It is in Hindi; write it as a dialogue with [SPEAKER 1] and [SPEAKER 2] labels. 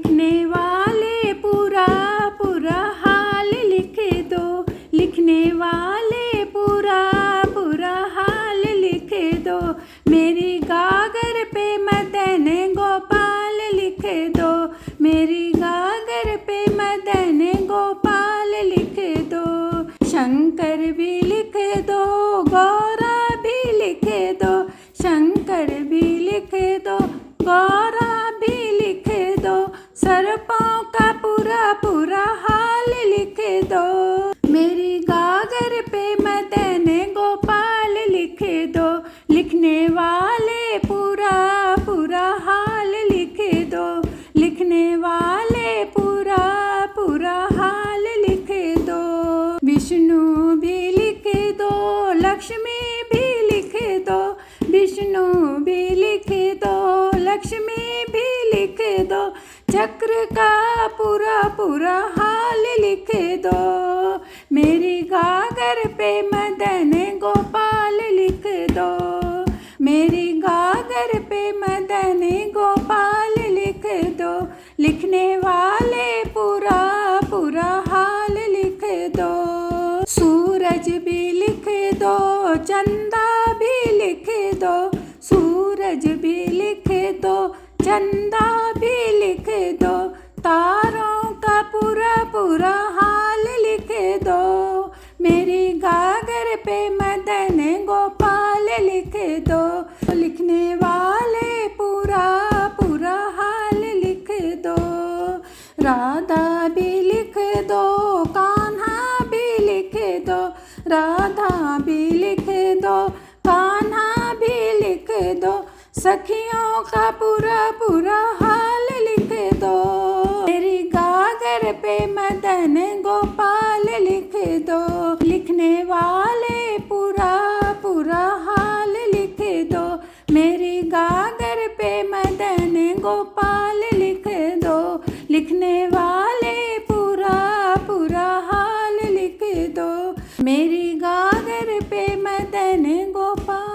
[SPEAKER 1] लिखने वाले पूरा पूरा हाल लिख दो, लिखने वाले पूरा पूरा हाल लिख दो। मेरी गागर पे मदन गोपाल लिख दो, मेरी गागर पे मदन गोपाल लिख दो। शंकर भी लिख दो, गौरा भी लिख दो, शंकर भी लिख दो, गौरा भी लिख दो। सर्पों का पूरा पूरा हाल लिख दो, मेरी गागर पे मदन गोपाल लिख दो। लिखने वाले पूरा पूरा हाल लिख दो, लिखने वाले पूरा पूरा हाल लिख दो। विष्णु भी लिख दो, लक्ष्मी भी लिख दो, विष्णु भी लिख दो, लक्ष्मी भी लिख दो। चक्र का पूरा पूरा हाल लिख दो, मेरी गागर पे मदन गोपाल लिख दो, मेरी गागर पे मदन गोपाल लिख दो। लिखने वाले पूरा पूरा हाल लिख दो। सूरज भी लिख दो, चंदा भी लिख दो, सूरज भी लिख दो, चंदा भी लिख दो। तारों का पूरा पूरा हाल लिख दो, मेरी गागर पे मदन गोपाल लिख दो। लिखने वाले पूरा पूरा हाल लिख दो। राधा भी लिख दो, कान्हा भी लिख दो, राधा भी लिख दो, कान्हा भी लिख दो। सखियों का पूरा पूरा हाल लिख दो, मेरी गागर पे मदन गोपाल लिख दो। लिखने वाले पूरा पूरा हाल लिख दो, मेरी गागर पे मदन गोपाल लिख दो। लिखने वाले पूरा पूरा हाल लिख दो, मेरी गागर पे मदन गोपाल।